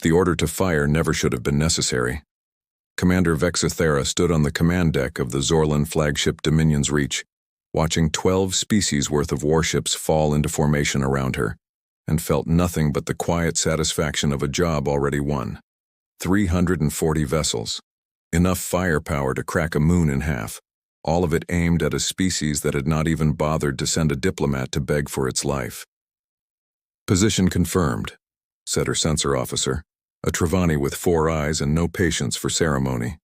The order to fire never should have been necessary. Commander Vexithera stood on the command deck of the Zorlan flagship Dominion's Reach, watching 12 species worth of warships fall into formation around her, and felt nothing but the quiet satisfaction of a job already won. 340 vessels. Enough firepower to crack a moon in half, all of it aimed at a species that had not even bothered to send a diplomat to beg for its life. "Position confirmed," said her sensor officer, a Trevani with 4 eyes and no patience for ceremony.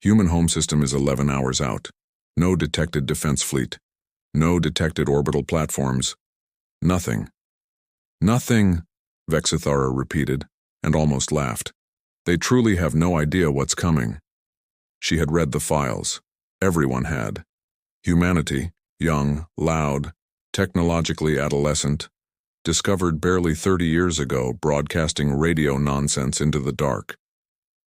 "Human home system is 11 hours out. No detected defense fleet. No detected orbital platforms. Nothing." "Nothing," Vexithara repeated, and almost laughed. "They truly have no idea what's coming." She had read the files. Everyone had. Humanity, young, loud, technologically adolescent, discovered barely 30 years ago broadcasting radio nonsense into the dark.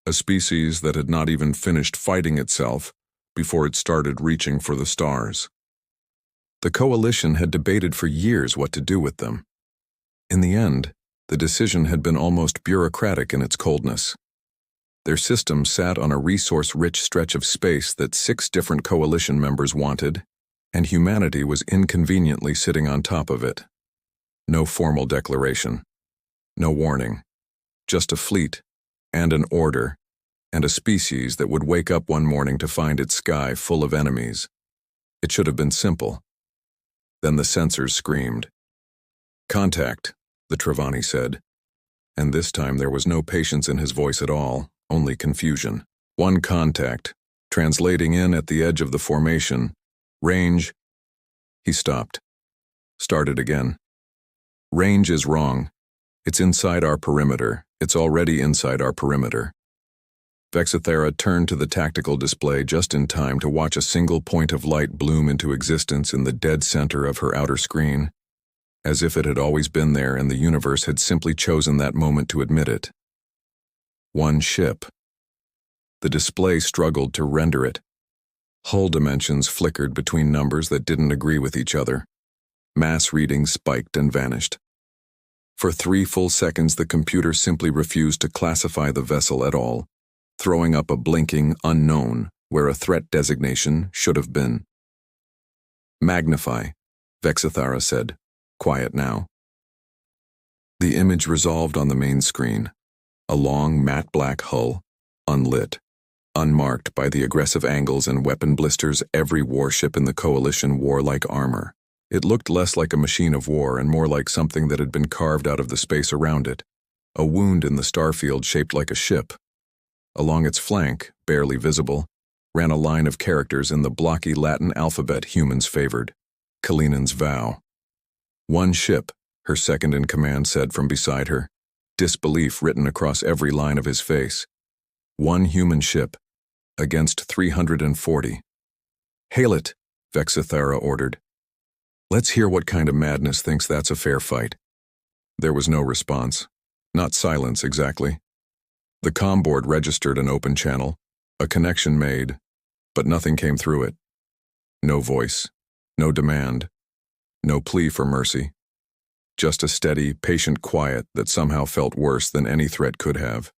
A species that had not even finished fighting itself before it started reaching for the stars. The coalition had debated for years what to do with them. In the end, the decision had been almost bureaucratic in its coldness. Their system sat on a resource-rich stretch of space that 6 different coalition members wanted, and humanity was inconveniently sitting on top of it. No formal declaration. No warning. Just a fleet, and an order, and a species that would wake up one morning to find its sky full of enemies. It should have been simple. Then the sensors screamed. "Contact," the Trevani said. And this time there was no patience in his voice at all, only confusion. "One contact, translating in at the edge of the formation. Range." He stopped. Started again. "Range is wrong. It's inside our perimeter. It's already inside our perimeter." Vexithera turned to the tactical display just in time to watch a single point of light bloom into existence in the dead center of her outer screen, as if it had always been there and the universe had simply chosen that moment to admit it. One ship. The display struggled to render it. Hull dimensions flickered between numbers that didn't agree with each other. Mass readings spiked and vanished. For 3 full seconds, the computer simply refused to classify the vessel at all, throwing up a blinking unknown where a threat designation should have been. "Magnify," Vexithara said. "Quiet now." The image resolved on the main screen. A long, matte black hull, unlit, unmarked by the aggressive angles and weapon blisters every warship in the coalition wore like armor. It looked less like a machine of war and more like something that had been carved out of the space around it, a wound in the starfield shaped like a ship. Along its flank, barely visible, ran a line of characters in the blocky Latin alphabet humans favored, Kalinan's vow. "One ship," her second-in-command said from beside her, disbelief written across every line of his face. "One human ship, against 340. "Hail it," Vexithara ordered. "Let's hear what kind of madness thinks that's a fair fight." There was no response. Not silence, exactly. The comm board registered an open channel, a connection made, but nothing came through it. No voice, no demand, no plea for mercy. Just a steady, patient quiet that somehow felt worse than any threat could have.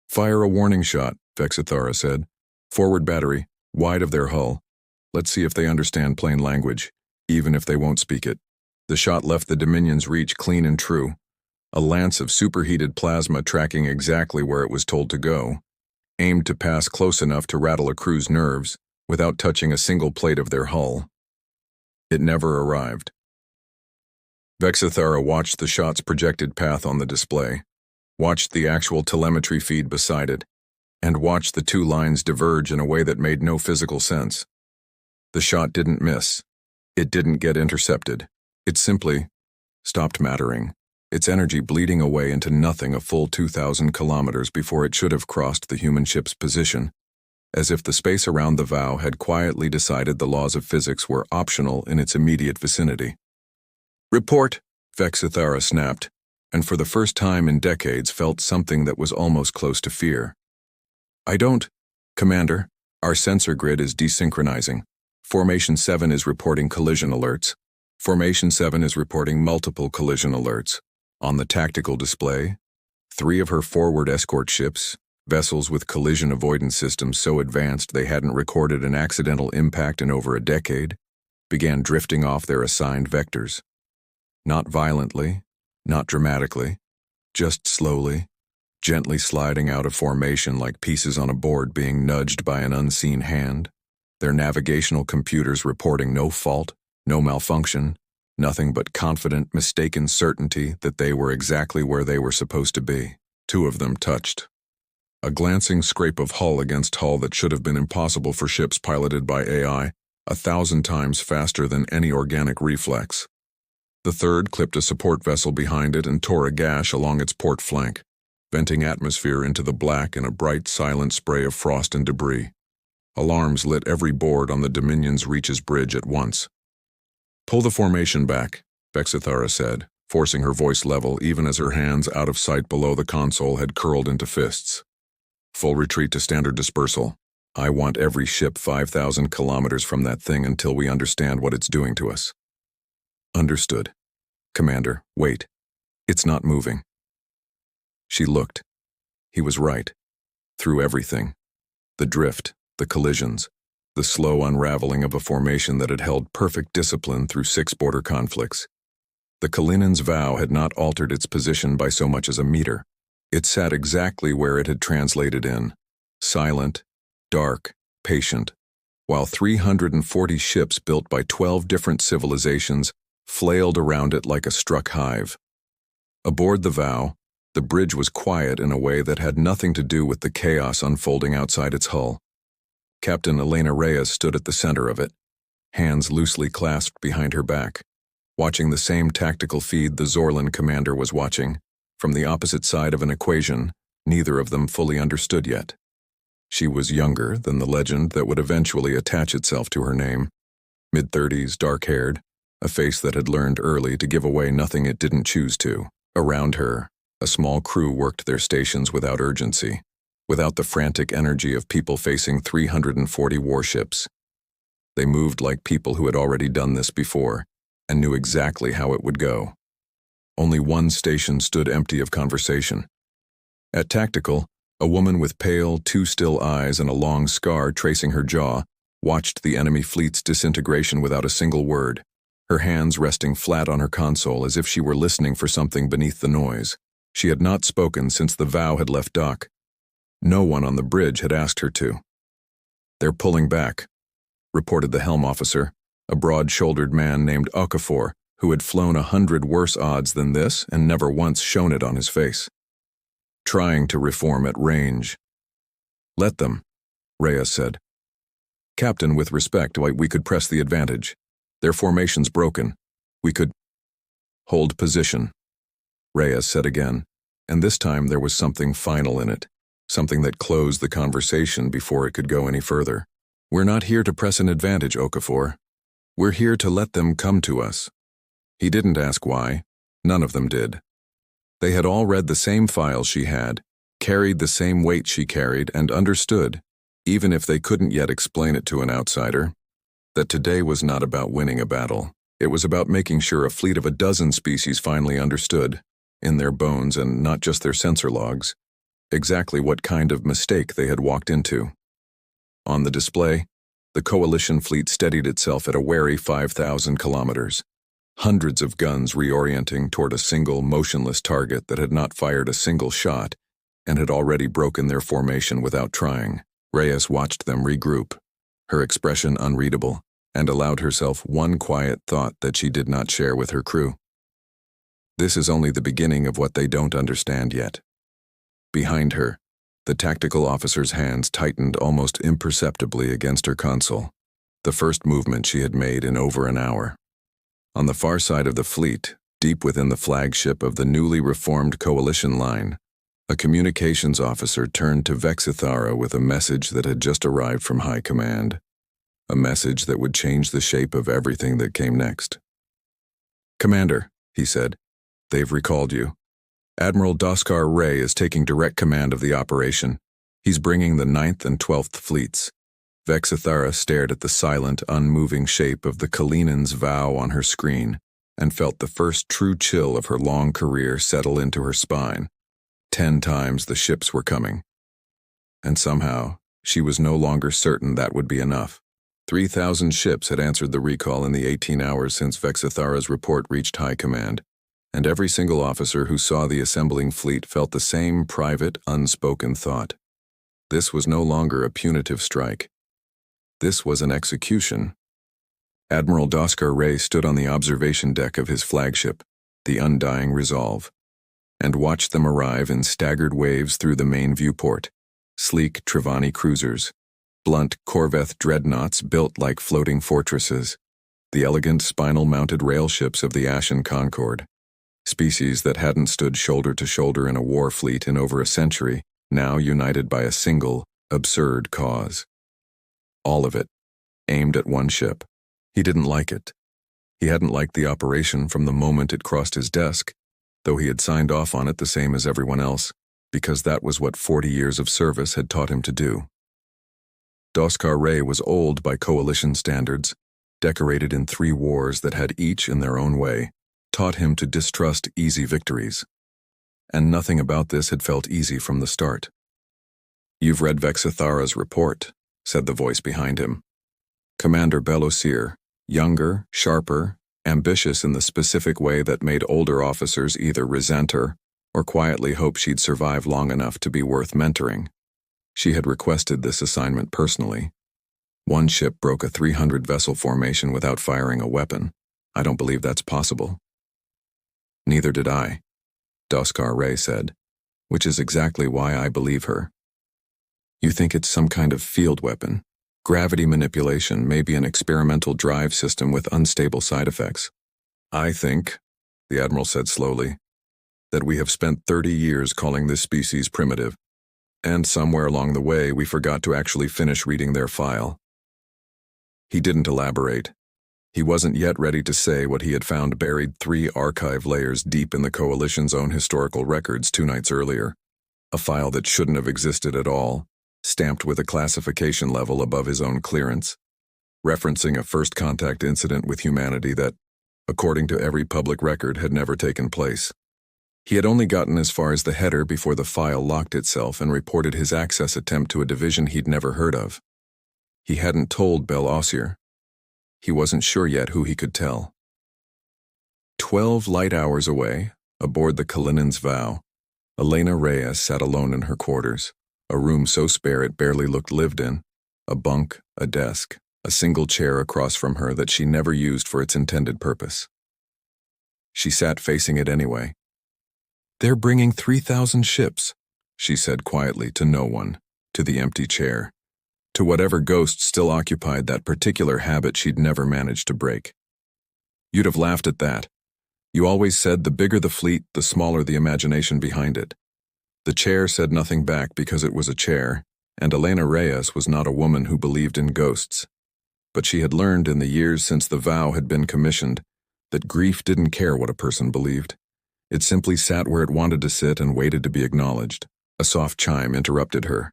"Fire a warning shot," Vexithara said. "Forward battery, wide of their hull. Let's see if they understand plain language, even if they won't speak it." The shot left the Dominion's Reach clean and true, a lance of superheated plasma tracking exactly where it was told to go, aimed to pass close enough to rattle a crew's nerves without touching a single plate of their hull. It never arrived. Vexithara watched the shot's projected path on the display, watched the actual telemetry feed beside it, and watched the 2 lines diverge in a way that made no physical sense. The shot didn't miss. It didn't get intercepted. It simply stopped mattering, its energy bleeding away into nothing a full 2,000 kilometers before it should have crossed the human ship's position, as if the space around the vow had quietly decided the laws of physics were optional in its immediate vicinity. "Report," Vexithara snapped, and for the first time in decades felt something that was almost close to fear. "I don't, Commander. Our sensor grid is desynchronizing. Formation 7 is reporting collision alerts. Formation 7 is reporting multiple collision alerts. On the tactical display, 3 of her forward escort ships, vessels with collision avoidance systems so advanced they hadn't recorded an accidental impact in over a decade, began drifting off their assigned vectors. Not violently, not dramatically, just slowly, gently sliding out of formation like pieces on a board being nudged by an unseen hand, their navigational computers reporting no fault, no malfunction, nothing but confident, mistaken certainty that they were exactly where they were supposed to be. 2 of them touched. A glancing scrape of hull against hull that should have been impossible for ships piloted by AI, 1,000 times faster than any organic reflex. The third clipped a support vessel behind it and tore a gash along its port flank, venting atmosphere into the black in a bright, silent spray of frost and debris. Alarms lit every board on the Dominion's Reach's bridge at once. "Pull the formation back," Vexithara said, forcing her voice level even as her hands out of sight below the console had curled into fists. "Full retreat to standard dispersal. I want every ship 5,000 kilometers from that thing until we understand what it's doing to us." "Understood. Commander, wait. It's not moving." She looked. He was right. Through everything. The drift, the collisions, the slow unraveling of a formation that had held perfect discipline through 6 border conflicts. The Kalinan's vow had not altered its position by so much as a meter. It sat exactly where it had translated in, silent, dark, patient, while 340 ships built by 12 different civilizations flailed around it like a struck hive. Aboard the vow, the bridge was quiet in a way that had nothing to do with the chaos unfolding outside its hull. Captain Elena Reyes stood at the center of it, hands loosely clasped behind her back, watching the same tactical feed the Zorlan commander was watching, from the opposite side of an equation neither of them fully understood yet. She was younger than the legend that would eventually attach itself to her name. Mid-30s, dark-haired, a face that had learned early to give away nothing it didn't choose to. Around her, a small crew worked their stations without urgency, without the frantic energy of people facing 340 warships. They moved like people who had already done this before and knew exactly how it would go. Only one station stood empty of conversation. At Tactical, a woman with pale, too still eyes and a long scar tracing her jaw watched the enemy fleet's disintegration without a single word, her hands resting flat on her console as if she were listening for something beneath the noise. She had not spoken since the vow had left dock. No one on the bridge had asked her to. "They're pulling back," reported the helm officer, a broad-shouldered man named Okafor, who had flown 100 worse odds than this and never once shown it on his face. "Trying to reform at range." "Let them," Reyes said. "Captain, with respect, we could press the advantage. Their formation's broken. We could..." "Hold position," Reyes said again, and this time there was something final in it, something that closed the conversation before it could go any further. "We're not here to press an advantage, Okafor. We're here to let them come to us." He didn't ask why. None of them did. They had all read the same files she had, carried the same weight she carried, and understood, even if they couldn't yet explain it to an outsider, that today was not about winning a battle. It was about making sure a fleet of a dozen species finally understood, in their bones and not just their sensor logs, exactly what kind of mistake they had walked into. On the display, the coalition fleet steadied itself at a wary 5,000 kilometers. Hundreds of guns reorienting toward a single, motionless target that had not fired a single shot and had already broken their formation without trying. Reyes watched them regroup, her expression unreadable, and allowed herself one quiet thought that she did not share with her crew. This is only the beginning of what they don't understand yet. Behind her, the tactical officer's hands tightened almost imperceptibly against her console, the first movement she had made in over an hour. On the far side of the fleet, deep within the flagship of the newly reformed coalition line, a communications officer turned to Vexithara with a message that had just arrived from High Command, a message that would change the shape of everything that came next. "Commander," he said, "they've recalled you. Admiral Daskar Ray is taking direct command of the operation. He's bringing the 9th and 12th fleets." Vexithara stared at the silent, unmoving shape of the Kalinan's vow on her screen and felt the first true chill of her long career settle into her spine. 10 times the ships were coming. And somehow, she was no longer certain that would be enough. 3,000 ships had answered the recall in the 18 hours since Vexithara's report reached High Command, and every single officer who saw the assembling fleet felt the same private, unspoken thought. This was no longer a punitive strike. This was an execution. Admiral Doskar Ray stood on the observation deck of his flagship, the Undying Resolve, and watched them arrive in staggered waves through the main viewport. Sleek Trevani cruisers, blunt Corvette dreadnoughts built like floating fortresses, the elegant spinal-mounted rail ships of the Ashen Concord, species that hadn't stood shoulder to shoulder in a war fleet in over a century, now united by a single, absurd cause. All of it, aimed at one ship. He didn't like it. He hadn't liked the operation from the moment it crossed his desk, though he had signed off on it the same as everyone else, because that was what 40 years of service had taught him to do. Doskar Ray was old by coalition standards, decorated in 3 wars that had each, in their own way, taught him to distrust easy victories. And nothing about this had felt easy from the start. "You've read Vexithara's report," said the voice behind him. Commander Belosier, younger, sharper, ambitious in the specific way that made older officers either resent her or quietly hope she'd survive long enough to be worth mentoring. She had requested this assignment personally. One ship broke a 300-vessel formation without firing a weapon. I don't believe that's possible. Neither did I, Doskar Ray said, which is exactly why I believe her. You think it's some kind of field weapon, gravity manipulation, maybe an experimental drive system with unstable side effects. I think, the Admiral said slowly, that we have spent 30 years calling this species primitive, and somewhere along the way we forgot to actually finish reading their file. He didn't elaborate. He wasn't yet ready to say what he had found buried 3 archive layers deep in the Coalition's own historical records 2 nights earlier, a file that shouldn't have existed at all, stamped with a classification level above his own clearance, referencing a first contact incident with humanity that, according to every public record, had never taken place. He had only gotten as far as the header before the file locked itself and reported his access attempt to a division he'd never heard of. He hadn't told Belosier. He wasn't sure yet who he could tell. 12 light hours away, aboard the Kalinin's Vow, Elena Reyes sat alone in her quarters, a room so spare it barely looked lived in, a bunk, a desk, a single chair across from her that she never used for its intended purpose. She sat facing it anyway. "They're bringing 3,000 ships," she said quietly to no one, to the empty chair, to whatever ghost still occupied that particular habit she'd never managed to break. You'd have laughed at that. You always said the bigger the fleet, the smaller the imagination behind it. The chair said nothing back because it was a chair, and Elena Reyes was not a woman who believed in ghosts. But she had learned in the years since the vow had been commissioned that grief didn't care what a person believed. It simply sat where it wanted to sit and waited to be acknowledged. A soft chime interrupted her.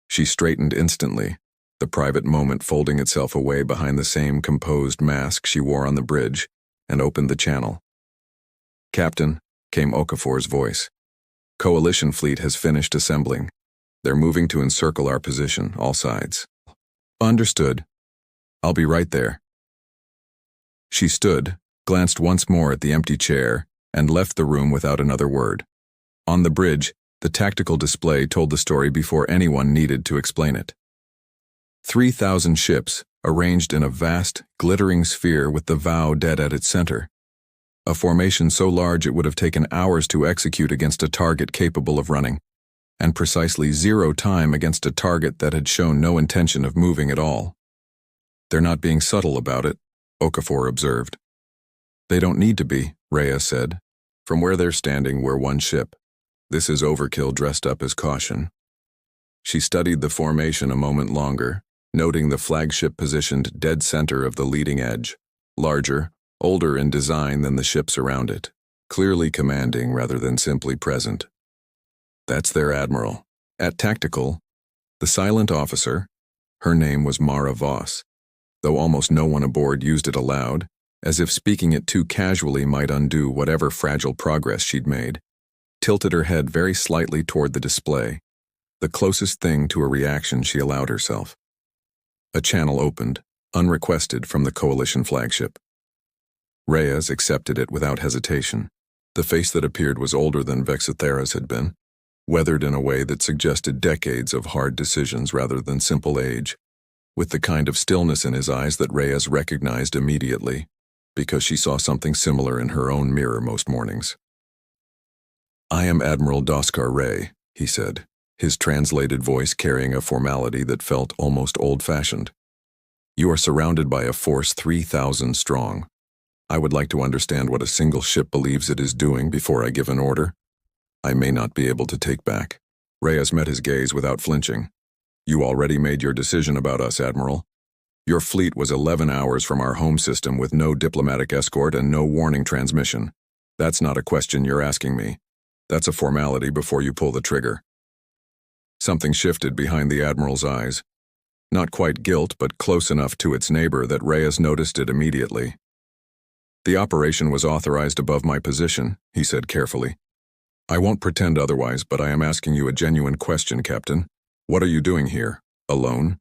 She straightened instantly, the private moment folding itself away behind the same composed mask she wore on the bridge, and opened the channel. "Captain," came Okafor's voice. "Coalition fleet has finished assembling. They're moving to encircle our position, all sides." "Understood. I'll be right there." She stood, glanced once more at the empty chair, and left the room without another word. On the bridge, the tactical display told the story before anyone needed to explain it. 3,000 ships, arranged in a vast, glittering sphere with the Vow dead at its center. A formation so large it would have taken hours to execute against a target capable of running, and precisely 0 time against a target that had shown no intention of moving at all. "They're not being subtle about it," Okafor observed. "They don't need to be," Reyes said. "From where they're standing, we're one ship. This is overkill dressed up as caution." She studied the formation a moment longer, noting the flagship positioned dead center of the leading edge, larger, older in design than the ships around it, clearly commanding rather than simply present. That's their admiral. At tactical, the silent officer, her name was Mara Voss, though almost no one aboard used it aloud, as if speaking it too casually might undo whatever fragile progress she'd made. tilted her head very slightly toward the display, the closest thing to a reaction she allowed herself. A channel opened, unrequested, from the Coalition flagship. Reyes accepted it without hesitation. The face that appeared was older than Vexithera's had been, weathered in a way that suggested decades of hard decisions rather than simple age, with the kind of stillness in his eyes that Reyes recognized immediately, because she saw something similar in her own mirror most mornings. "I am Admiral Doskar Ray," he said, his translated voice carrying a formality that felt almost old-fashioned. "You are surrounded by a force 3,000 strong. I would like to understand what a single ship believes it is doing before I give an order. I may not be able to take back." Reyes met his gaze without flinching. "You already made your decision about us, Admiral. Your fleet was 11 hours from our home system with no diplomatic escort and no warning transmission. That's not a question you're asking me. That's a formality before you pull the trigger." Something shifted behind the Admiral's eyes. Not quite guilt, but close enough to its neighbor that Reyes noticed it immediately. "The operation was authorized above my position," he said carefully. "I won't pretend otherwise, but I am asking you a genuine question, Captain. What are you doing here? Alone?"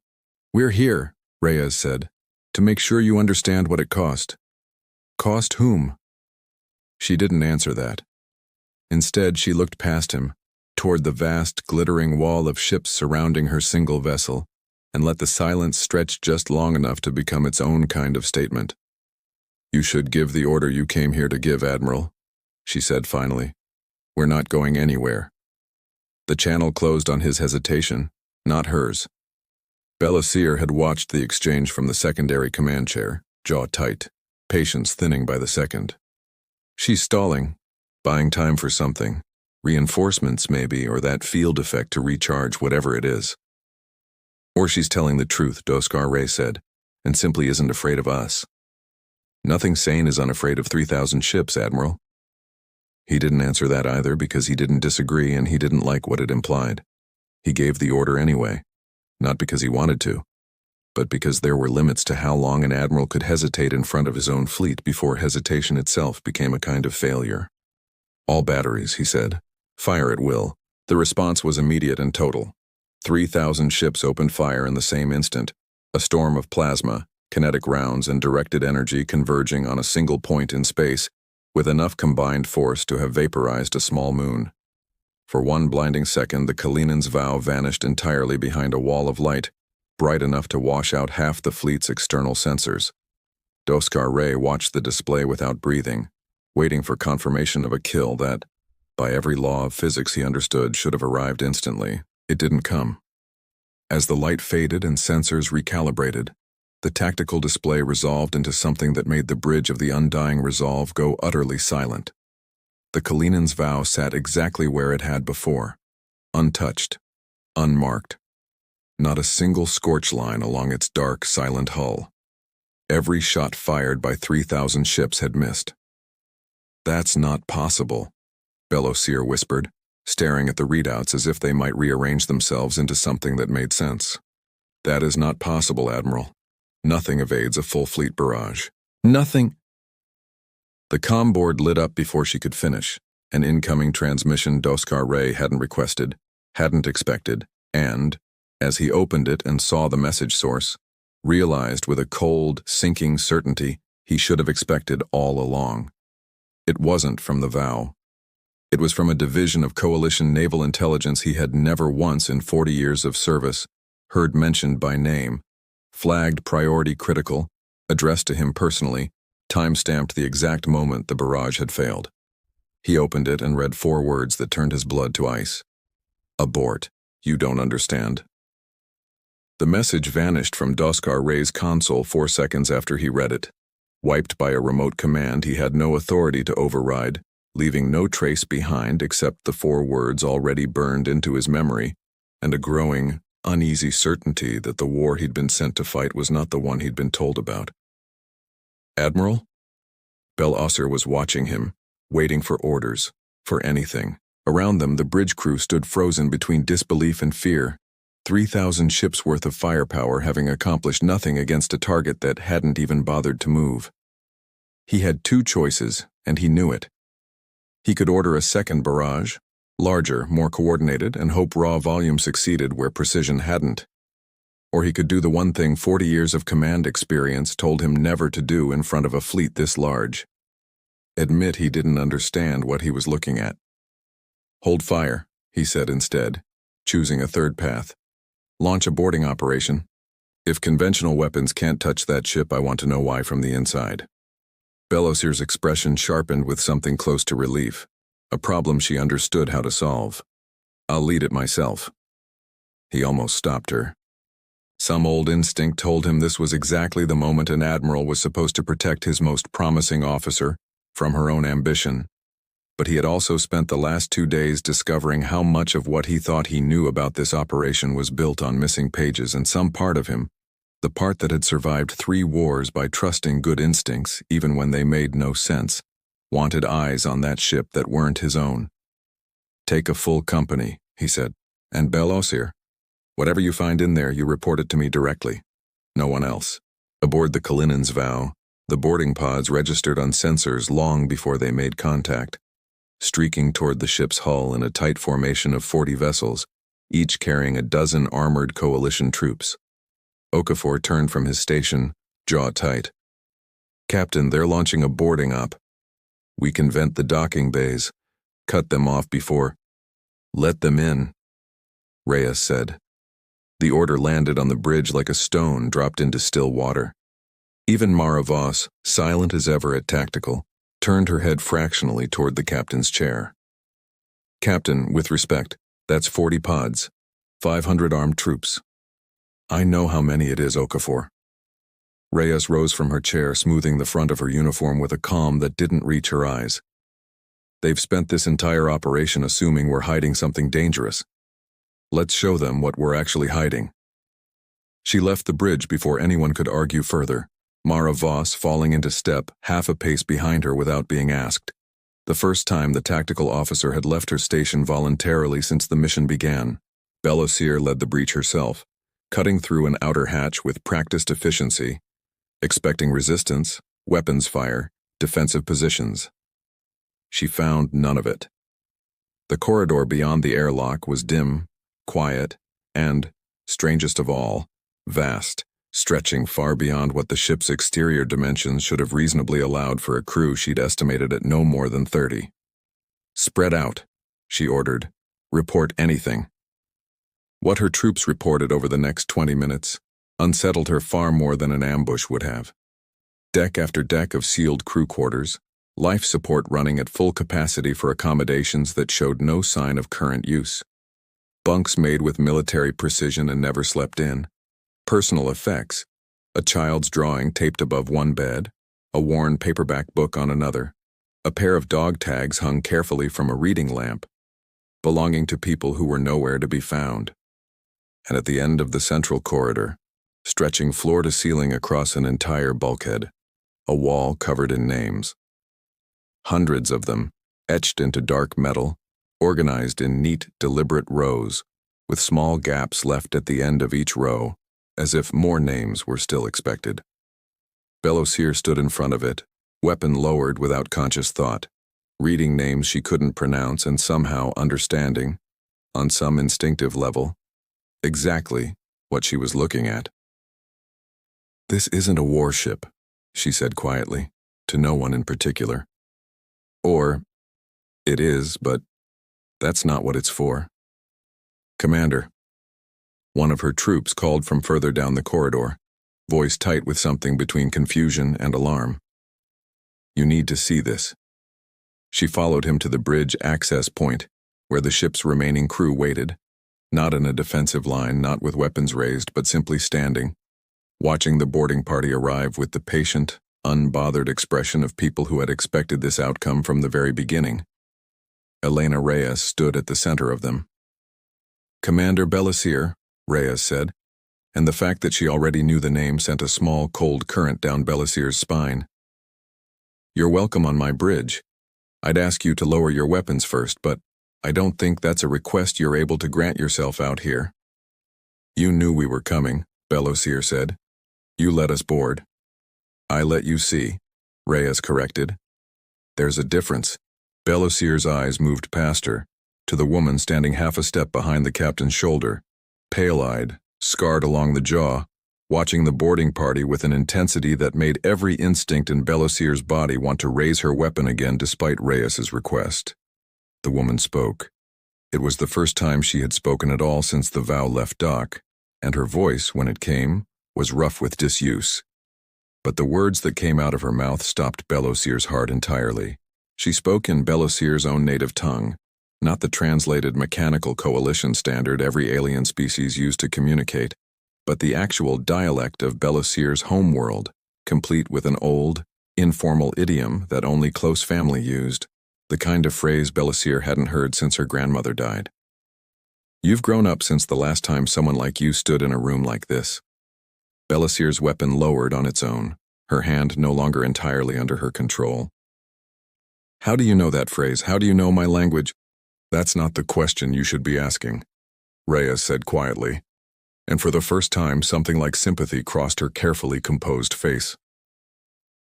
"We're here," Reyes said, "to make sure you understand what it cost." "Cost whom?" She didn't answer that. Instead, she looked past him, toward the vast, glittering wall of ships surrounding her single vessel, and let the silence stretch just long enough to become its own kind of statement. "You should give the order you came here to give, Admiral," she said finally. "We're not going anywhere." The channel closed on his hesitation, not hers. Belasier had watched the exchange from the secondary command chair, jaw tight, patience thinning by the second. She's stalling, buying time for something. Reinforcements, maybe, or that field effect to recharge whatever it is. "Or she's telling the truth," Doskar Ray said, "and simply isn't afraid of us." "Nothing sane is unafraid of 3,000 ships, Admiral." He didn't answer that either because he didn't disagree and he didn't like what it implied. He gave the order anyway, not because he wanted to, but because there were limits to how long an admiral could hesitate in front of his own fleet before hesitation itself became a kind of failure. "All batteries," he said. "Fire at will." The response was immediate and total. 3,000 ships opened fire in the same instant, a storm of plasma, kinetic rounds, and directed energy converging on a single point in space, with enough combined force to have vaporized a small moon. For one blinding second, the Kalinan's vow vanished entirely behind a wall of light, bright enough to wash out half the fleet's external sensors. Doskar Ray watched the display without breathing, waiting for confirmation of a kill that, by every law of physics he understood, should have arrived instantly. It didn't come. As the light faded and sensors recalibrated, the tactical display resolved into something that made the bridge of the undying resolve go utterly silent. The Kalinan's vow sat exactly where it had before, untouched, unmarked. Not a single scorch line along its dark, silent hull. Every shot fired by 3,000 ships had missed. "That's not possible," Belasier whispered, staring at the readouts as if they might rearrange themselves into something that made sense. "That is not possible, Admiral. Nothing evades a full fleet barrage." "Nothing." The comm board lit up before she could finish, an incoming transmission Doskar Ray hadn't requested, hadn't expected, and, as he opened it and saw the message source, realized with a cold, sinking certainty he should have expected all along. It wasn't from the vow. It was from a division of Coalition naval intelligence he had never once in 40 years of service heard mentioned by name, flagged priority critical, addressed to him personally, time-stamped the exact moment the barrage had failed. He opened it and read 4 words that turned his blood to ice. "Abort. You don't understand." The message vanished from Doskar Ray's console 4 seconds after he read it. Wiped by a remote command he had no authority to override, leaving no trace behind except the 4 words already burned into his memory, and a growing, uneasy certainty that the war he'd been sent to fight was not the one he'd been told about. "Admiral?" Belasier was watching him, waiting for orders, for anything. Around them, the bridge crew stood frozen between disbelief and fear, 3,000 ships' worth of firepower having accomplished nothing against a target that hadn't even bothered to move. He had 2 choices, and he knew it. He could order a second barrage, Larger, more coordinated, and hope raw volume succeeded where precision hadn't. Or he could do the one thing 40 years of command experience told him never to do in front of a fleet this large. Admit he didn't understand what he was looking at. Hold fire, he said instead, choosing a third path. Launch a boarding operation. If conventional weapons can't touch that ship, I want to know why from the inside. Bellosier's expression sharpened with something close to relief, a problem she understood how to solve. I'll lead it myself. He almost stopped her. Some old instinct told him this was exactly the moment an admiral was supposed to protect his most promising officer from her own ambition. But he had also spent the last 2 days discovering how much of what he thought he knew about this operation was built on missing pages, and some part of him, the part that had survived 3 wars by trusting good instincts even when they made no sense, wanted eyes on that ship that weren't his own. Take a full company, he said, and Bellosier. Whatever you find in there, you report it to me directly. No one else. Aboard the Kalinen's Vow, the boarding pods registered on sensors long before they made contact, streaking toward the ship's hull in a tight formation of 40 vessels, each carrying a dozen armored coalition troops. Okafor turned from his station, jaw tight. Captain, they're launching a boarding op. We can vent the docking bays, cut them off before. Let them in, Reyes said. The order landed on the bridge like a stone dropped into still water. Even Mara Voss, silent as ever at tactical, turned her head fractionally toward the captain's chair. Captain, with respect, that's 40 pods, 500 armed troops. I know how many it is, Okafor. Reyes rose from her chair, smoothing the front of her uniform with a calm that didn't reach her eyes. They've spent this entire operation assuming we're hiding something dangerous. Let's show them what we're actually hiding. She left the bridge before anyone could argue further, Mara Voss falling into step half a pace behind her without being asked. The first time the tactical officer had left her station voluntarily since the mission began. Bellosier led the breach herself, cutting through an outer hatch with practiced efficiency, expecting resistance, weapons fire, defensive positions. She found none of it. The corridor beyond the airlock was dim, quiet, and, strangest of all, vast, stretching far beyond what the ship's exterior dimensions should have reasonably allowed for a crew she'd estimated at no more than 30. Spread out, she ordered. Report anything. What her troops reported over the next 20 minutes unsettled her far more than an ambush would have. Deck after deck of sealed crew quarters, life support running at full capacity for accommodations that showed no sign of current use. Bunks made with military precision and never slept in. Personal effects, a child's drawing taped above one bed, a worn paperback book on another, a pair of dog tags hung carefully from a reading lamp, belonging to people who were nowhere to be found. And at the end of the central corridor, stretching floor to ceiling across an entire bulkhead, a wall covered in names. Hundreds of them, etched into dark metal, organized in neat, deliberate rows, with small gaps left at the end of each row, as if more names were still expected. Bellosier stood in front of it, weapon lowered without conscious thought, reading names she couldn't pronounce and somehow understanding, on some instinctive level, exactly what she was looking at. This isn't a warship, she said quietly, to no one in particular. Or, it is, but that's not what it's for. Commander. One of her troops called from further down the corridor, voice tight with something between confusion and alarm. You need to see this. She followed him to the bridge access point, where the ship's remaining crew waited, not in a defensive line, not with weapons raised, but simply standing, watching the boarding party arrive with the patient, unbothered expression of people who had expected this outcome from the very beginning. Elena Reyes stood at the center of them. Commander Bellosier, Reyes said, and the fact that she already knew the name sent a small, cold current down Bellosier's spine. You're welcome on my bridge. I'd ask you to lower your weapons first, but I don't think that's a request you're able to grant yourself out here. You knew we were coming, Bellosier said. You let us board. I let you see, Reyes corrected. There's a difference. Bellosier's eyes moved past her, to the woman standing half a step behind the captain's shoulder, pale-eyed, scarred along the jaw, watching the boarding party with an intensity that made every instinct in Belosir's body want to raise her weapon again despite Reyes's request. The woman spoke. It was the first time she had spoken at all since the Vow left dock, and her voice, when it came, was rough with disuse. But the words that came out of her mouth stopped Belosir's heart entirely. She spoke in Belosir's own native tongue, not the translated mechanical coalition standard every alien species used to communicate, but the actual dialect of Belosir's homeworld, complete with an old, informal idiom that only close family used, the kind of phrase Belosir hadn't heard since her grandmother died. You've grown up since the last time someone like you stood in a room like this. Belosir's weapon lowered on its own, her hand no longer entirely under her control. How do you know that phrase? How do you know my language? That's not the question you should be asking, Reyes said quietly, and for the first time something like sympathy crossed her carefully composed face.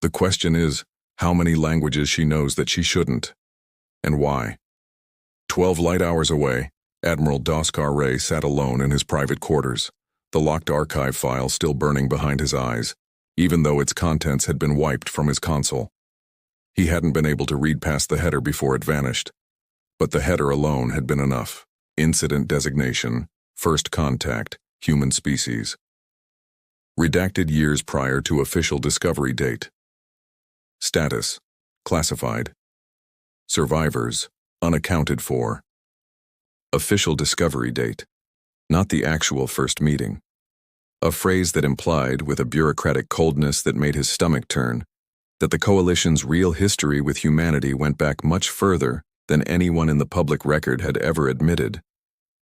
The question is, how many languages she knows that she shouldn't, and why. 12 light hours away, Admiral Doskar Ray sat alone in his private quarters, the locked archive file still burning behind his eyes, even though its contents had been wiped from his console. He hadn't been able to read past the header before it vanished, but the header alone had been enough. Incident designation, first contact, human species. Redacted years prior to official discovery date. Status, classified. Survivors, unaccounted for. Official discovery date, not the actual first meeting. A phrase that implied, with a bureaucratic coldness that made his stomach turn, that the Coalition's real history with humanity went back much further than anyone in the public record had ever admitted,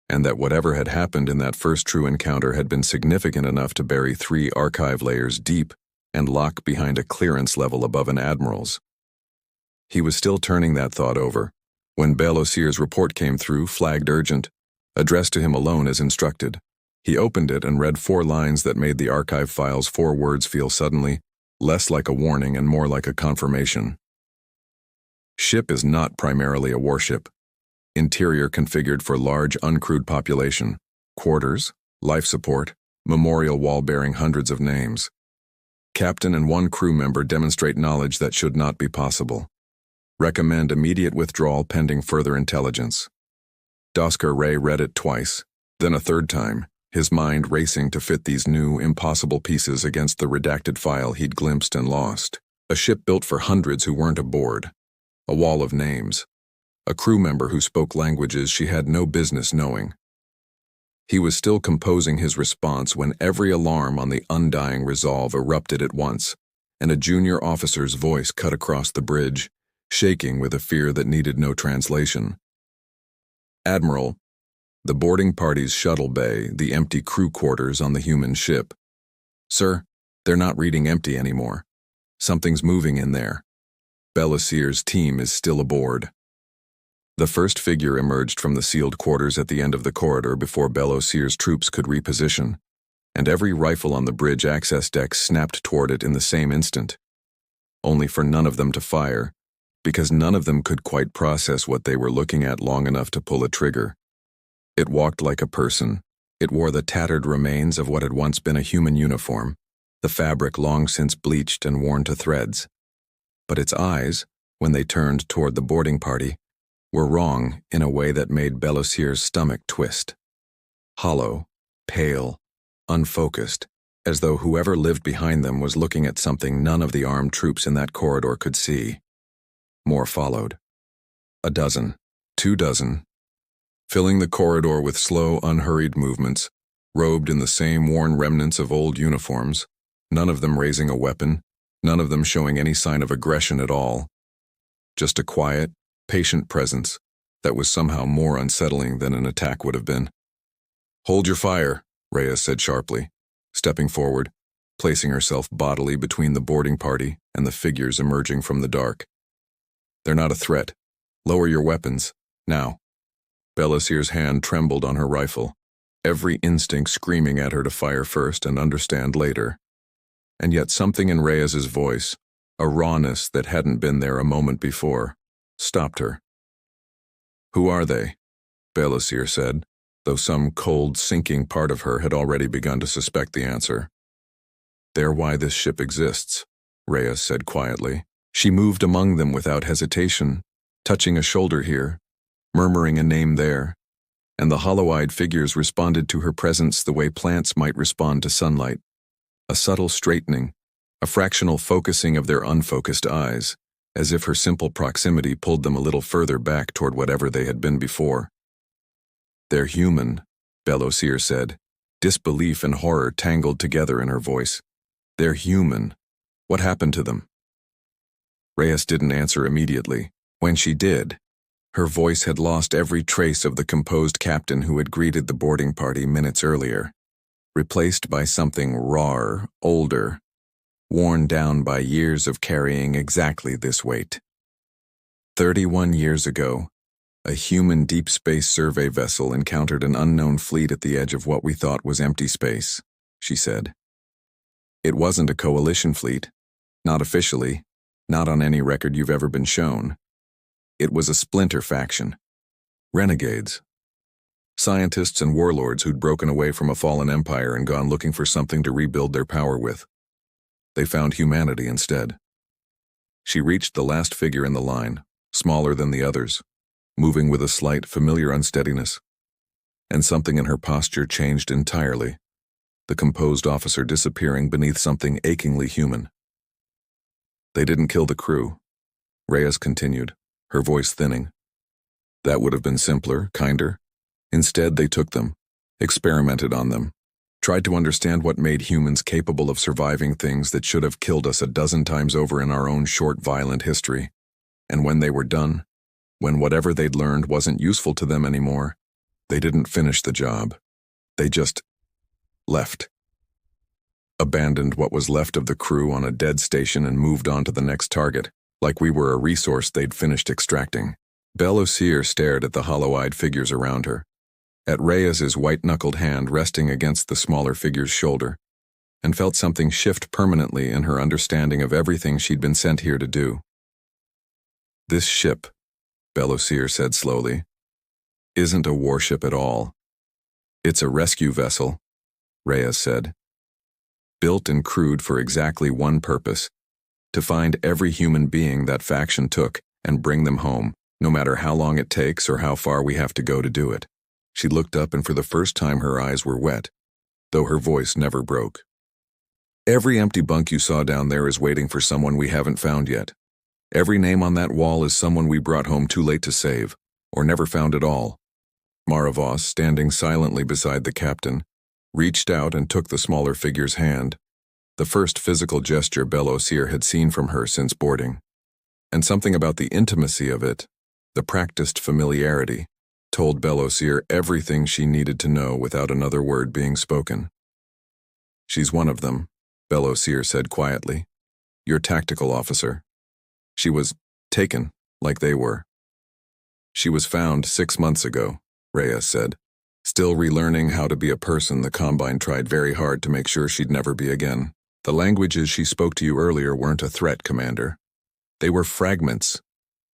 and that whatever had happened in that first true encounter had been significant enough to bury 3 archive layers deep and lock behind a clearance level above an admiral's. He was still turning that thought over when Belosir's report came through, flagged urgent, addressed to him alone as instructed. He opened it and read 4 lines that made the archive file's 4 words feel suddenly less like a warning and more like a confirmation. Ship is not primarily a warship. Interior configured for large uncrewed population. Quarters, life support, memorial wall bearing hundreds of names. Captain and 1 crew member demonstrate knowledge that should not be possible. Recommend immediate withdrawal pending further intelligence. Doskar Ray read it twice, then a third time, his mind racing to fit these new, impossible pieces against the redacted file he'd glimpsed and lost. A ship built for hundreds who weren't aboard. A wall of names. A crew member who spoke languages she had no business knowing. He was still composing his response when every alarm on the undying resolve erupted at once, and a junior officer's voice cut across the bridge, shaking with a fear that needed no translation. Admiral, the boarding party's shuttle bay, the empty crew quarters on the human ship. Sir, they're not reading empty anymore. Something's moving in there. Belosir's team is still aboard. The first figure emerged from the sealed quarters at the end of the corridor before Belosir's troops could reposition, and every rifle on the bridge access deck snapped toward it in the same instant. Only for none of them to fire, because none of them could quite process what they were looking at long enough to pull a trigger. It walked like a person. It wore the tattered remains of what had once been a human uniform, the fabric long since bleached and worn to threads. But its eyes, when they turned toward the boarding party, were wrong in a way that made Belosir's stomach twist. Hollow, pale, unfocused, as though whoever lived behind them was looking at something none of the armed troops in that corridor could see. More followed. 12, 2 dozen, filling the corridor with slow, unhurried movements, robed in the same worn remnants of old uniforms, none of them raising a weapon, none of them showing any sign of aggression at all. Just a quiet, patient presence that was somehow more unsettling than an attack would have been. Hold your fire, Reyes said sharply, stepping forward, placing herself bodily between the boarding party and the figures emerging from the dark. They're not a threat. Lower your weapons, now. Belosir's hand trembled on her rifle, every instinct screaming at her to fire first and understand later. And yet something in Reyes's voice, a rawness that hadn't been there a moment before, stopped her. Who are they? Belosir said, though some cold, sinking part of her had already begun to suspect the answer. They're why this ship exists, Reyes said quietly. She moved among them without hesitation, touching a shoulder here, murmuring a name there, and the hollow-eyed figures responded to her presence the way plants might respond to sunlight. A subtle straightening, a fractional focusing of their unfocused eyes, as if her simple proximity pulled them a little further back toward whatever they had been before. They're human, Belosir said, disbelief and horror tangled together in her voice. They're human. What happened to them? Reyes didn't answer immediately. When she did, her voice had lost every trace of the composed captain who had greeted the boarding party minutes earlier, replaced by something rawer, older, worn down by years of carrying exactly this weight. 31 years ago, a human deep space survey vessel encountered an unknown fleet at the edge of what we thought was empty space, she said. It wasn't a coalition fleet, not officially, not on any record you've ever been shown. It was a splinter faction. Renegades. Scientists and warlords who'd broken away from a fallen empire and gone looking for something to rebuild their power with. They found humanity instead. She reached the last figure in the line, smaller than the others, moving with a slight, familiar unsteadiness. And something in her posture changed entirely, the composed officer disappearing beneath something achingly human. They didn't kill the crew, Reyes continued, her voice thinning. That would have been simpler, kinder. Instead, they took them, experimented on them, tried to understand what made humans capable of surviving things that should have killed us a dozen times over in our own short, violent history. And when they were done, when whatever they'd learned wasn't useful to them anymore, they didn't finish the job. They just left. Abandoned what was left of the crew on a dead station and moved on to the next target, like we were a resource they'd finished extracting. Belosir stared at the hollow-eyed figures around her, at Reyes's white-knuckled hand resting against the smaller figure's shoulder, and felt something shift permanently in her understanding of everything she'd been sent here to do. This ship, Belosir said slowly, isn't a warship at all. It's a rescue vessel, Reyes said. Built and crewed for exactly one purpose, to find every human being that faction took and bring them home, no matter how long it takes or how far we have to go to do it. She looked up and for the first time her eyes were wet, though her voice never broke. Every empty bunk you saw down there is waiting for someone we haven't found yet. Every name on that wall is someone we brought home too late to save, or never found at all. Maravos, standing silently beside the captain, reached out and took the smaller figure's hand, the first physical gesture Belosir had seen from her since boarding. And something about the intimacy of it, the practiced familiarity, told Belosir everything she needed to know without another word being spoken. She's one of them, Belosir said quietly. Your tactical officer. She was taken, like they were. She was found 6 months ago, Reyes said. Still relearning how to be a person the Combine tried very hard to make sure she'd never be again. The languages she spoke to you earlier weren't a threat, Commander. They were fragments,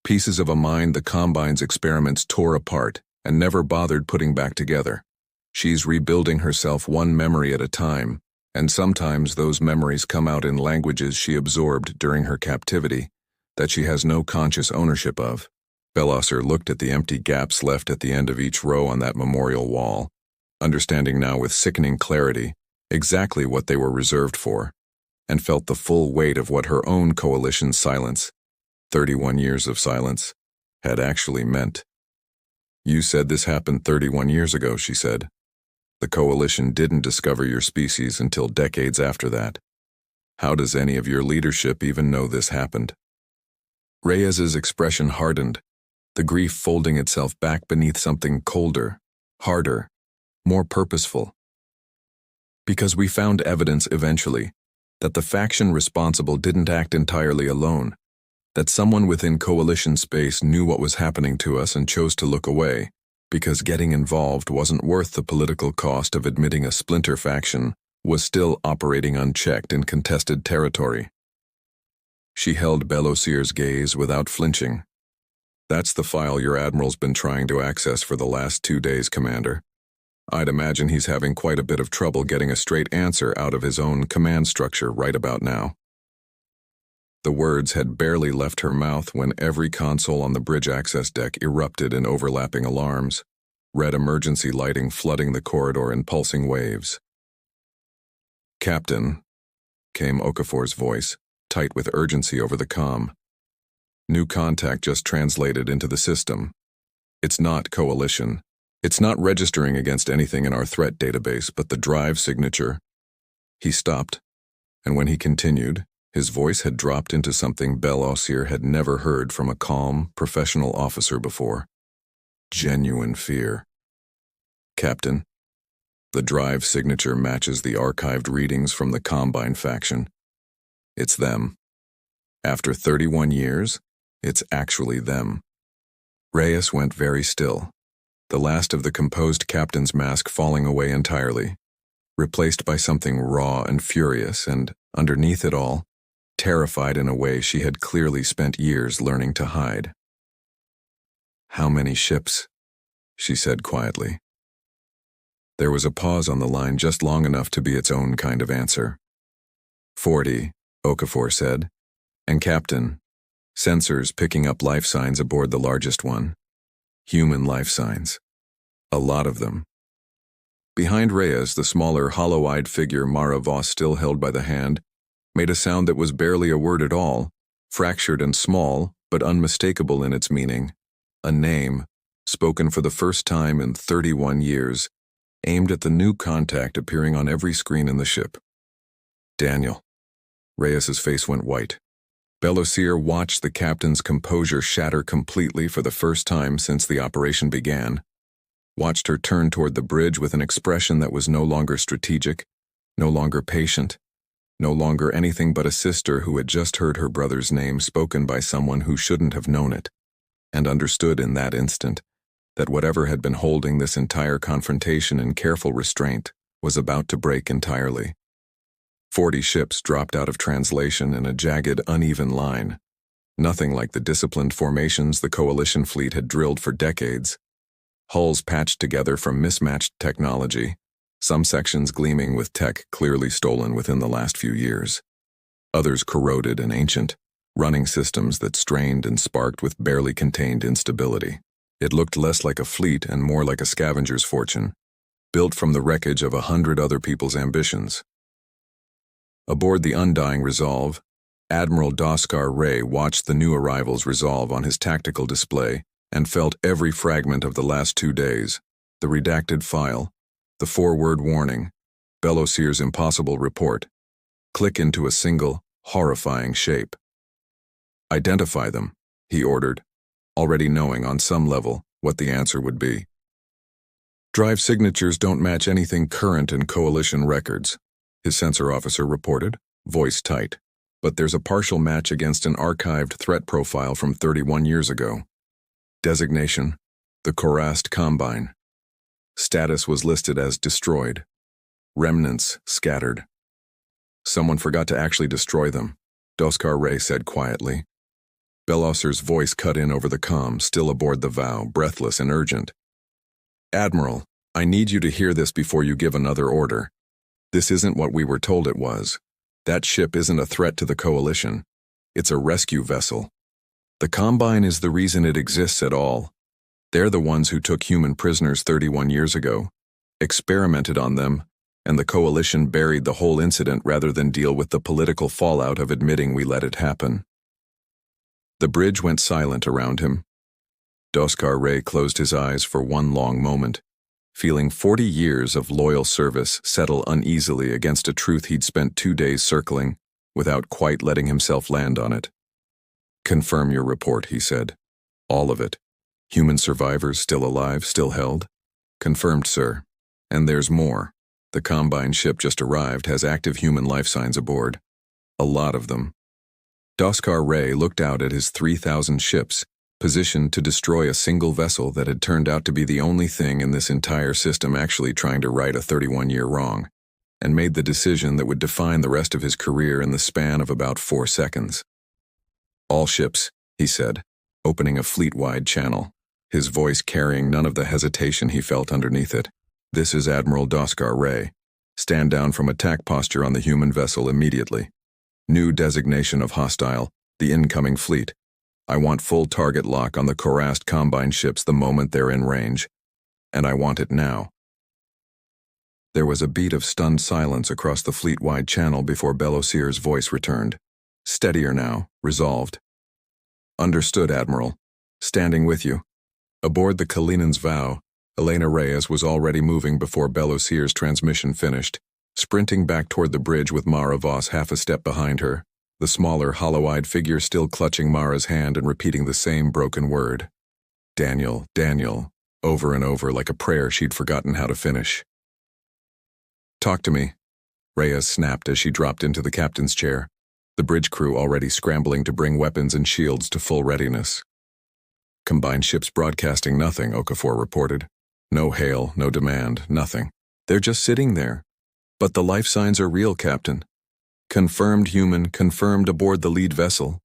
pieces of a mind the Combine's experiments tore apart and never bothered putting back together. She's rebuilding herself one memory at a time, and sometimes those memories come out in languages she absorbed during her captivity that she has no conscious ownership of. Belosir looked at the empty gaps left at the end of each row on that memorial wall, understanding now with sickening clarity exactly what they were reserved for, and felt the full weight of what her own coalition's silence, 31 years of silence, had actually meant. You said this happened 31 years ago, she said. The coalition didn't discover your species until decades after that. How does any of your leadership even know this happened? Reyes's expression hardened, the grief folding itself back beneath something colder, harder, more purposeful. Because we found evidence eventually that the faction responsible didn't act entirely alone, that someone within coalition space knew what was happening to us and chose to look away, because getting involved wasn't worth the political cost of admitting a splinter faction was still operating unchecked in contested territory. She held Belosir's gaze without flinching. That's the file your admiral's been trying to access for the last 2 days, Commander. I'd imagine he's having quite a bit of trouble getting a straight answer out of his own command structure right about now. The words had barely left her mouth when every console on the bridge access deck erupted in overlapping alarms, red emergency lighting flooding the corridor in pulsing waves. "Captain," came Okafor's voice, tight with urgency over the comm. "New contact just translated into the system. It's not Coalition. It's not registering against anything in our threat database, but the drive signature." He stopped, and when he continued, his voice had dropped into something Bel-Osir had never heard from a calm, professional officer before. Genuine fear. "Captain, the drive signature matches the archived readings from the Combine faction. It's them. After 31 years, it's actually them." Reyes went very still, the last of the composed captain's mask falling away entirely, replaced by something raw and furious and, underneath it all, terrified in a way she had clearly spent years learning to hide. "How many ships?" she said quietly. There was a pause on the line just long enough to be its own kind of answer. 40, Okafor said. "And Captain, sensors picking up life signs aboard the largest one. Human life signs. A lot of them." Behind Reyes, the smaller, hollow-eyed figure Mara Voss still held by the hand made a sound that was barely a word at all, fractured and small, but unmistakable in its meaning. A name, spoken for the first time in 31 years, aimed at the new contact appearing on every screen in the ship. "Daniel." Reyes's face went white. Bel-Osir watched the captain's composure shatter completely for the first time since the operation began, watched her turn toward the bridge with an expression that was no longer strategic, no longer patient, no longer anything but a sister who had just heard her brother's name spoken by someone who shouldn't have known it, and understood in that instant that whatever had been holding this entire confrontation in careful restraint was about to break entirely. 40 ships dropped out of translation in a jagged, uneven line, nothing like the disciplined formations the Coalition fleet had drilled for decades. Hulls patched together from mismatched technology, some sections gleaming with tech clearly stolen within the last few years. Others corroded and ancient, running systems that strained and sparked with barely contained instability. It looked less like a fleet and more like a scavenger's fortune, built from the wreckage of 100 other people's ambitions. Aboard the Undying Resolve, Admiral Doskar Ray watched the new arrivals resolve on his tactical display and felt every fragment of the last 2 days, the redacted file, the 4-word warning, Bel-Osir's impossible report, click into a single, horrifying shape. "Identify them," he ordered, already knowing on some level what the answer would be. "Drive signatures don't match anything current in Coalition records," his sensor officer reported, voice tight. "But there's a partial match against an archived threat profile from 31 years ago. Designation, the Korast Combine. Status was listed as destroyed. Remnants scattered." "Someone forgot to actually destroy them," Doskar Ray said quietly. Bel-Osir's voice cut in over the comm, still aboard the Vow, breathless and urgent. "Admiral, I need you to hear this before you give another order. This isn't what we were told it was. That ship isn't a threat to the Coalition. It's a rescue vessel. The Combine is the reason it exists at all. They're the ones who took human prisoners 31 years ago, experimented on them, and the Coalition buried the whole incident rather than deal with the political fallout of admitting we let it happen." The bridge went silent around him. Doskar Ray closed his eyes for one long moment, feeling 40 years of loyal service settle uneasily against a truth he'd spent 2 days circling, without quite letting himself land on it. "Confirm your report," he said. "All of it. Human survivors still alive, still held?" "Confirmed, sir. And there's more. The Combine ship just arrived has active human life signs aboard. A lot of them." Doskar Ray looked out at his 3,000 ships, positioned to destroy a single vessel that had turned out to be the only thing in this entire system actually trying to right a 31-year wrong, and made the decision that would define the rest of his career in the span of about 4 seconds. "All ships," he said, opening a fleet-wide channel, his voice carrying none of the hesitation he felt underneath it. "This is Admiral Doskar Ray. Stand down from attack posture on the human vessel immediately. New designation of hostile, the incoming fleet. I want full target lock on the harassed Combine ships the moment they're in range. And I want it now." There was a beat of stunned silence across the fleet-wide channel before Belosier's voice returned. "Steadier now, resolved." "Understood, Admiral. Standing with you." Aboard the Kalinan's Vow, Elena Reyes was already moving before Belosier's transmission finished, sprinting back toward the bridge with Mara Voss half a step behind her, the smaller, hollow-eyed figure still clutching Mara's hand and repeating the same broken word. "Daniel, Daniel," over and over like a prayer she'd forgotten how to finish. "Talk to me," Reyes snapped as she dropped into the captain's chair, the bridge crew already scrambling to bring weapons and shields to full readiness. "Combined ships broadcasting nothing," Okafor reported. "No hail, no demand, nothing. They're just sitting there. But the life signs are real, Captain. Confirmed human, confirmed aboard the lead vessel."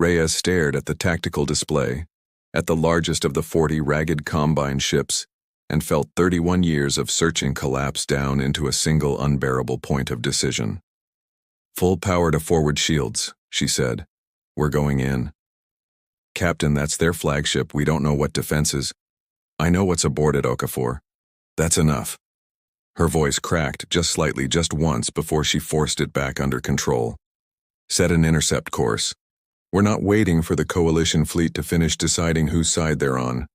Reyes stared at the tactical display, at the largest of the 40 ragged Combine ships, and felt 31 years of searching collapse down into a single unbearable point of decision. "Full power to forward shields," she said. "We're going in." "Captain, that's their flagship. We don't know what defenses." "I know what's aboard it, Okafor. That's enough." Her voice cracked just slightly, just once, before she forced it back under control. "Set an intercept course. We're not waiting for the coalition fleet to finish deciding whose side they're on."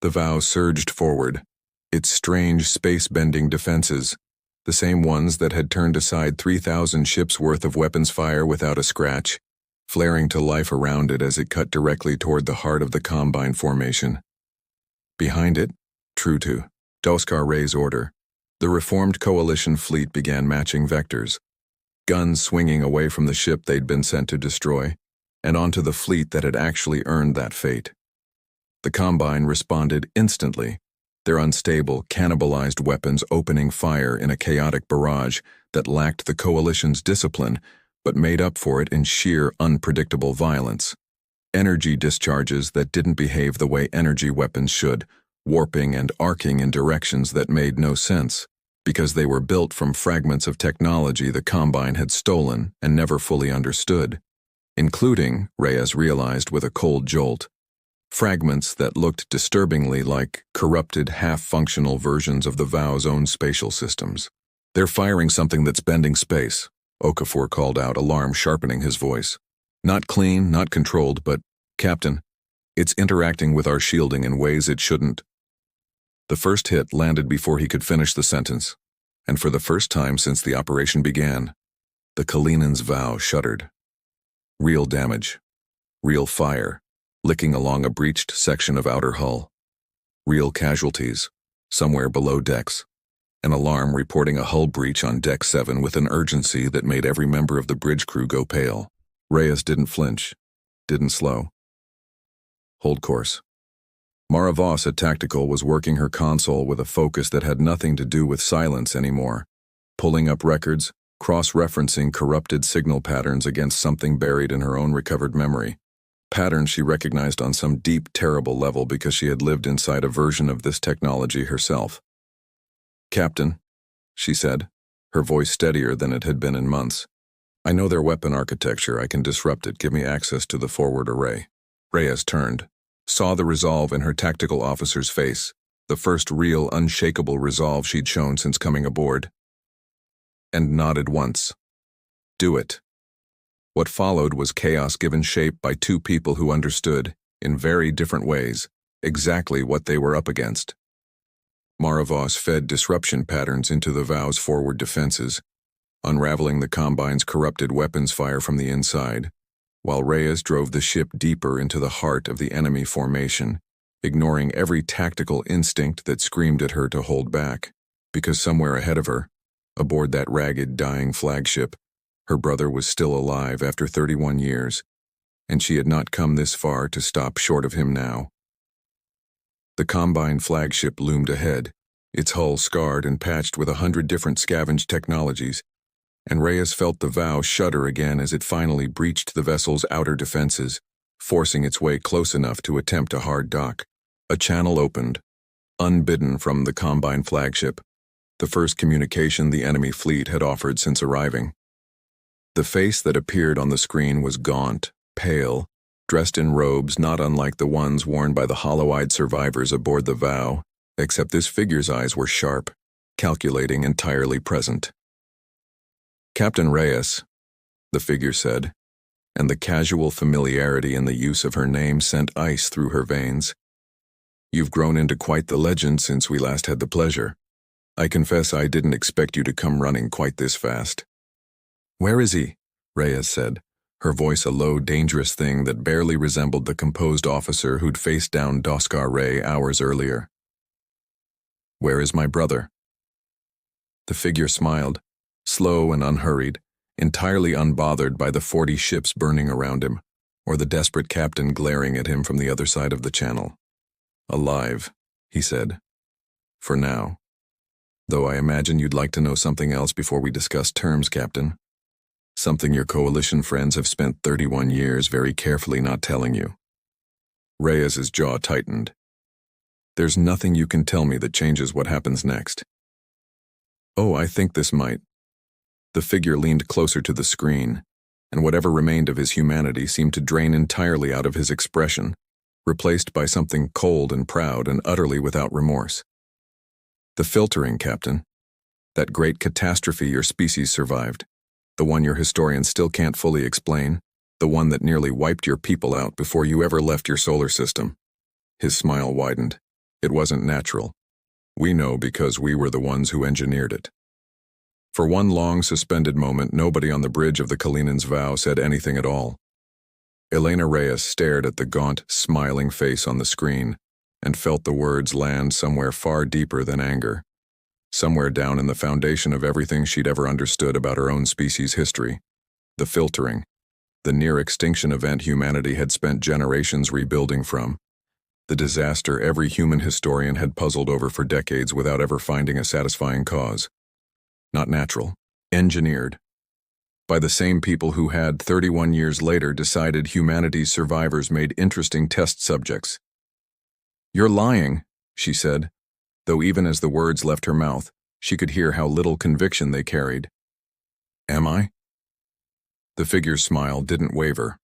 The Vow surged forward, its strange space-bending defenses, the same ones that had turned aside 3,000 ships' worth of weapons fire without a scratch, flaring to life around it as it cut directly toward the heart of the Combine formation. Behind it, true to Doskar Ray's order, the reformed coalition fleet began matching vectors, guns swinging away from the ship they'd been sent to destroy, and onto the fleet that had actually earned that fate. The Combine responded instantly, their unstable, cannibalized weapons opening fire in a chaotic barrage that lacked the coalition's discipline, but made up for it in sheer, unpredictable violence. Energy discharges that didn't behave the way energy weapons should, warping and arcing in directions that made no sense, because they were built from fragments of technology the Combine had stolen and never fully understood, including, Reyes realized with a cold jolt, fragments that looked disturbingly like corrupted, half-functional versions of the Vow's own spatial systems. "They're firing something that's bending space," Okafor called out, alarm sharpening his voice. "Not clean, not controlled, but, Captain, it's interacting with our shielding in ways it shouldn't." The first hit landed before he could finish the sentence, and for the first time since the operation began, the Kalinan's Vow shuddered. Real damage. Real fire, licking along a breached section of outer hull. Real casualties, somewhere below decks. An alarm reporting a hull breach on Deck 7 with an urgency that made every member of the bridge crew go pale. Reyes didn't flinch, didn't slow. Hold course. Mara Voss at Tactical was working her console with a focus that had nothing to do with silence anymore, pulling up records, cross-referencing corrupted signal patterns against something buried in her own recovered memory. Patterns she recognized on some deep, terrible level because she had lived inside a version of this technology herself. "Captain," she said, her voice steadier than it had been in months. "I know their weapon architecture. I can disrupt it. Give me access to the forward array." Reyes turned, saw the resolve in her tactical officer's face, the first real, unshakable resolve she'd shown since coming aboard, and nodded once. "Do it." What followed was chaos given shape by two people who understood, in very different ways, exactly what they were up against. Mara Voss fed disruption patterns into the Vow's forward defenses, unraveling the Combine's corrupted weapons fire from the inside, while Reyes drove the ship deeper into the heart of the enemy formation, ignoring every tactical instinct that screamed at her to hold back, because somewhere ahead of her, aboard that ragged, dying flagship, her brother was still alive after 31 years, and she had not come this far to stop short of him now. The Combine flagship loomed ahead, its hull scarred and patched with 100 different scavenged technologies, and Reyes felt the Vow shudder again as it finally breached the vessel's outer defenses, forcing its way close enough to attempt a hard dock. A channel opened, unbidden from the Combine flagship, the first communication the enemy fleet had offered since arriving. The face that appeared on the screen was gaunt, pale, dressed in robes not unlike the ones worn by the hollow-eyed survivors aboard the Vow, except this figure's eyes were sharp, calculating, entirely present. "Captain Reyes," the figure said, and the casual familiarity in the use of her name sent ice through her veins. "You've grown into quite the legend since we last had the pleasure. I confess I didn't expect you to come running quite this fast." "Where is he?" Reyes said, her voice a low, dangerous thing that barely resembled the composed officer who'd faced down Doskar Ray hours earlier. "Where is my brother?" The figure smiled, slow and unhurried, entirely unbothered by the 40 ships burning around him, or the desperate captain glaring at him from the other side of the channel. "Alive," he said. "For now. Though I imagine you'd like to know something else before we discuss terms, Captain. Something your coalition friends have spent 31 years very carefully not telling you." Reyes's jaw tightened. "There's nothing you can tell me that changes what happens next." "Oh, I think this might." The figure leaned closer to the screen, and whatever remained of his humanity seemed to drain entirely out of his expression, replaced by something cold and proud and utterly without remorse. "The filtering, Captain. That great catastrophe your species survived. The one your historians still can't fully explain. The one that nearly wiped your people out before you ever left your solar system." His smile widened. "It wasn't natural. We know because we were the ones who engineered it." For one long suspended moment, nobody on the bridge of the Kalinan's Vow said anything at all. Elena Reyes stared at the gaunt, smiling face on the screen and felt the words land somewhere far deeper than anger, somewhere down in the foundation of everything she'd ever understood about her own species' history. The filtering, the near-extinction event humanity had spent generations rebuilding from, the disaster every human historian had puzzled over for decades without ever finding a satisfying cause. Not natural, engineered. By the same people who had, 31 years later, decided humanity's survivors made interesting test subjects. "You're lying," she said, though even as the words left her mouth, she could hear how little conviction they carried. "Am I?" The figure's smile didn't waver.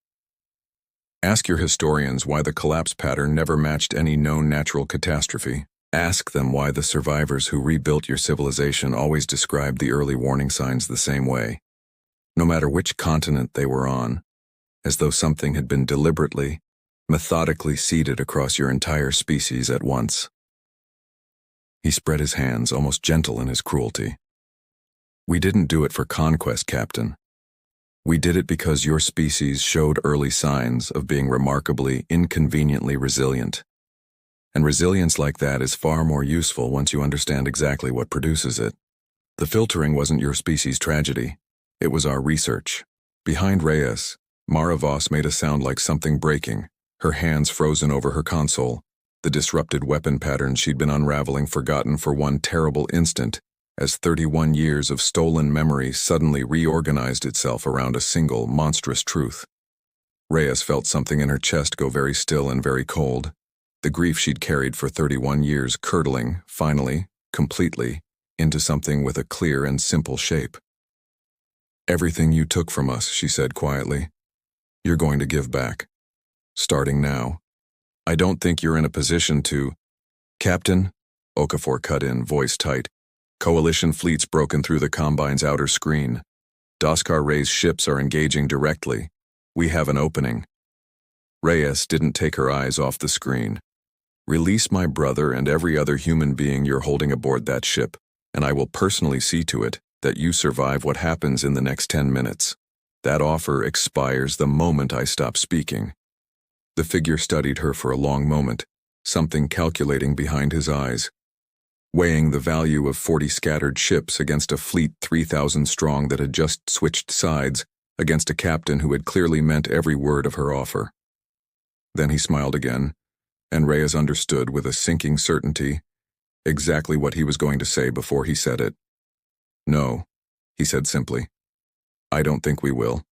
"Ask your historians why the collapse pattern never matched any known natural catastrophe. Ask them why the survivors who rebuilt your civilization always described the early warning signs the same way, no matter which continent they were on, as though something had been deliberately, methodically seeded across your entire species at once." He spread his hands, almost gentle in his cruelty. "We didn't do it for conquest, Captain. We did it because your species showed early signs of being remarkably, inconveniently resilient. And resilience like that is far more useful once you understand exactly what produces it. The filtering wasn't your species' tragedy. It was our research." Behind Reyes, Mara Voss made a sound like something breaking, her hands frozen over her console, the disrupted weapon patterns she'd been unraveling forgotten for one terrible instant, as 31 years of stolen memory suddenly reorganized itself around a single, monstrous truth. Reyes felt something in her chest go very still and very cold, the grief she'd carried for 31 years curdling, finally, completely, into something with a clear and simple shape. "Everything you took from us," she said quietly, "you're going to give back. Starting now. I don't think you're in a position to—" "Captain," Okafor cut in, voice tight, "Coalition fleets broken through the Combine's outer screen. Doskar Ray's ships are engaging directly. We have an opening." Reyes didn't take her eyes off the screen. "Release my brother and every other human being you're holding aboard that ship, and I will personally see to it that you survive what happens in the next 10 minutes. That offer expires the moment I stop speaking." The figure studied her for a long moment, something calculating behind his eyes, weighing the value of 40 scattered ships against a fleet 3,000 strong that had just switched sides, against a captain who had clearly meant every word of her offer. Then he smiled again, and Reyes understood with a sinking certainty exactly what he was going to say before he said it. "No," he said simply. "I don't think we will."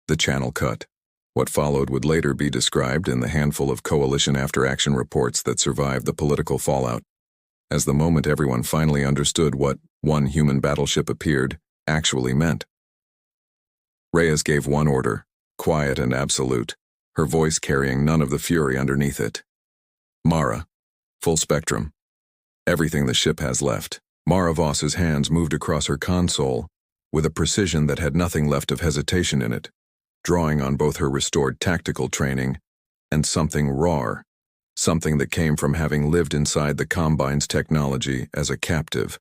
The channel cut. What followed would later be described in the handful of coalition after-action reports that survived the political fallout, as the moment everyone finally understood what one human battleship appeared actually meant. Reyes gave one order, quiet and absolute, her voice carrying none of the fury underneath it. Mara. Full spectrum. Everything the ship has left. Mara Voss's hands moved across her console with a precision that had nothing left of hesitation in it, drawing on both her restored tactical training and something raw, something that came from having lived inside the Combine's technology as a captive,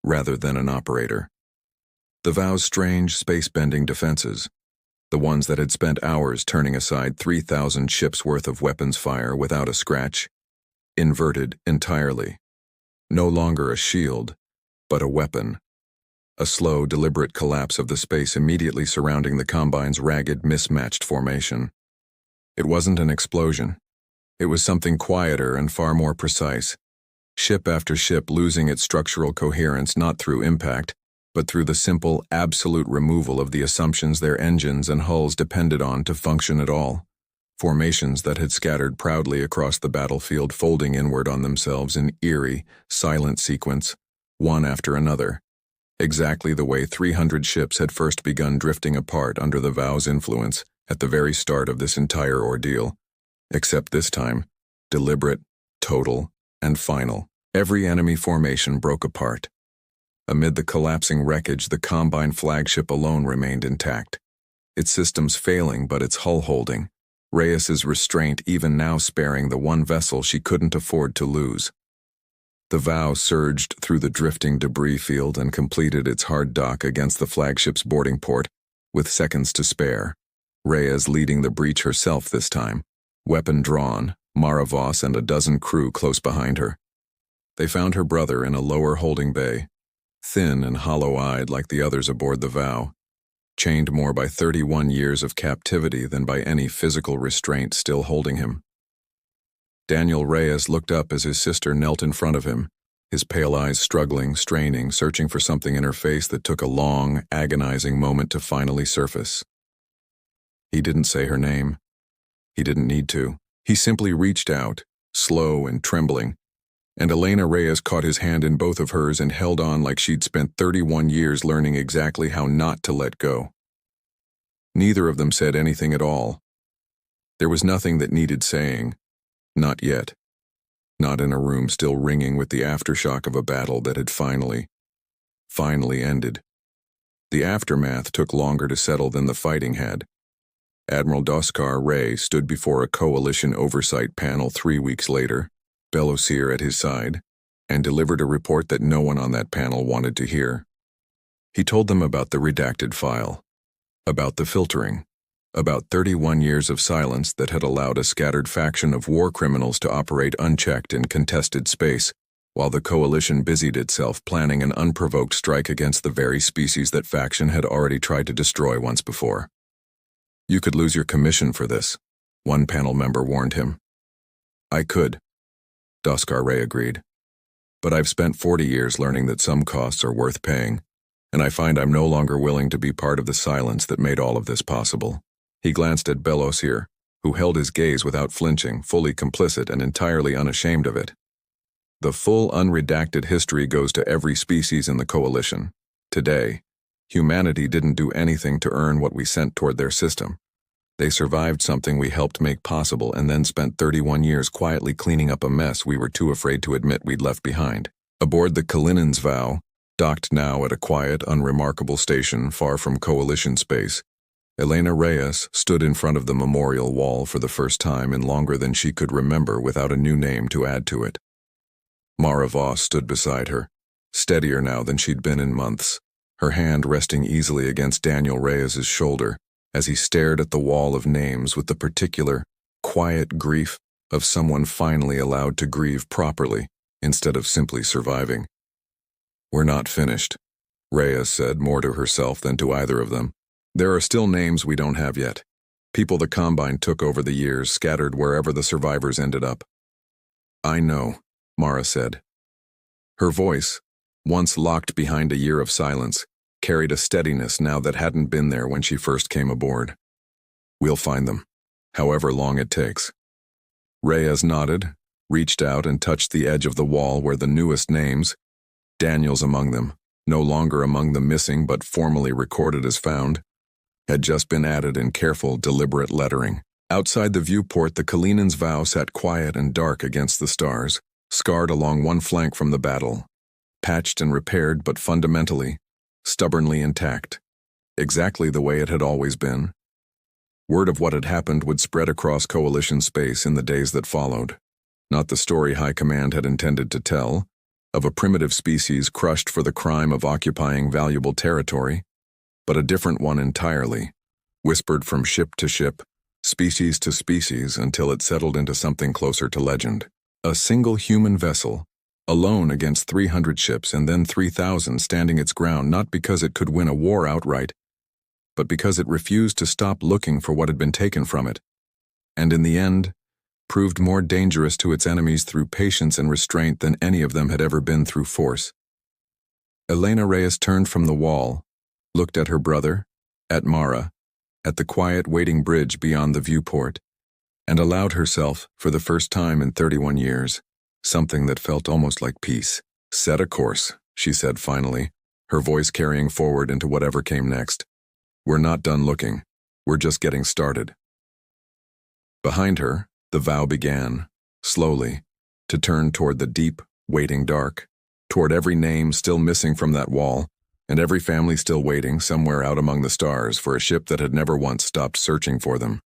rather than an operator. The Vow's strange space-bending defenses, the ones that had spent hours turning aside 3,000 ships' worth of weapons fire without a scratch, inverted entirely. No longer a shield, but a weapon. A slow, deliberate collapse of the space immediately surrounding the Combine's ragged, mismatched formation. It wasn't an explosion. It was something quieter and far more precise. Ship after ship losing its structural coherence not through impact, but through the simple, absolute removal of the assumptions their engines and hulls depended on to function at all. Formations that had scattered proudly across the battlefield folding inward on themselves in eerie, silent sequence, one after another. Exactly the way 300 ships had first begun drifting apart under the Vow's influence at the very start of this entire ordeal. Except this time, deliberate, total, and final. Every enemy formation broke apart. Amid the collapsing wreckage, the Combine flagship alone remained intact. Its systems failing, but its hull holding. Reyes's restraint even now sparing the one vessel she couldn't afford to lose. The Vow surged through the drifting debris field and completed its hard dock against the flagship's boarding port, with seconds to spare. Reyes leading the breach herself this time, weapon drawn, Mara Voss and a dozen crew close behind her. They found her brother in a lower holding bay, thin and hollow-eyed like the others aboard the Vow, chained more by 31 years of captivity than by any physical restraint still holding him. Daniel Reyes looked up as his sister knelt in front of him, his pale eyes struggling, straining, searching for something in her face that took a long, agonizing moment to finally surface. He didn't say her name. He didn't need to. He simply reached out, slow and trembling, and Elena Reyes caught his hand in both of hers and held on like she'd spent 31 years learning exactly how not to let go. Neither of them said anything at all. There was nothing that needed saying. Not yet. Not in a room still ringing with the aftershock of a battle that had finally ended. The aftermath took longer to settle than the fighting had. Admiral Doskar Ray stood before a coalition oversight panel 3 weeks later, Belosier at his side, and delivered a report that no one on that panel wanted to hear. He told them about the redacted file, about the filtering, about 31 years of silence that had allowed a scattered faction of war criminals to operate unchecked in contested space, while the coalition busied itself planning an unprovoked strike against the very species that faction had already tried to destroy once before. "You could lose your commission for this," one panel member warned him. "I could," Doskar Ray agreed. "But I've spent 40 years learning that some costs are worth paying, and I find I'm no longer willing to be part of the silence that made all of this possible." He glanced at Belosier, who held his gaze without flinching, fully complicit and entirely unashamed of it. "The full unredacted history goes to every species in the coalition. Today, humanity didn't do anything to earn what we sent toward their system. They survived something we helped make possible and then spent 31 years quietly cleaning up a mess we were too afraid to admit we'd left behind." Aboard the Kalinin's Vow, docked now at a quiet, unremarkable station far from coalition space, Elena Reyes stood in front of the memorial wall for the first time in longer than she could remember without a new name to add to it. Mara Voss stood beside her, steadier now than she'd been in months, her hand resting easily against Daniel Reyes's shoulder as he stared at the wall of names with the particular, quiet grief of someone finally allowed to grieve properly instead of simply surviving. "We're not finished," Reyes said more to herself than to either of them. "There are still names we don't have yet. People the Combine took over the years, scattered wherever the survivors ended up." "I know," Mara said. Her voice, once locked behind a year of silence, carried a steadiness now that hadn't been there when she first came aboard. We'll find them, however long it takes. Reyes nodded, reached out and touched the edge of the wall where the newest names, Daniel's among them, no longer among the missing but formally recorded as found, had just been added in careful, deliberate lettering. Outside the viewport, the Kalinan's vow sat quiet and dark against the stars, scarred along one flank from the battle, patched and repaired but fundamentally, stubbornly intact, exactly the way it had always been. Word of what had happened would spread across coalition space in the days that followed. Not the story High Command had intended to tell, of a primitive species crushed for the crime of occupying valuable territory, but a different one entirely, whispered from ship to ship, species to species until it settled into something closer to legend. A single human vessel, alone against 300 ships and then 3,000 standing its ground not because it could win a war outright, but because it refused to stop looking for what had been taken from it, and in the end, proved more dangerous to its enemies through patience and restraint than any of them had ever been through force. Elena Reyes turned from the wall, looked at her brother, at Mara, at the quiet waiting bridge beyond the viewport, and allowed herself, for the first time in 31 years, something that felt almost like peace. Set a course, she said finally, her voice carrying forward into whatever came next. We're not done looking. We're just getting started. Behind her, the vow began, slowly, to turn toward the deep, waiting dark, toward every name still missing from that wall, and every family still waiting somewhere out among the stars for a ship that had never once stopped searching for them.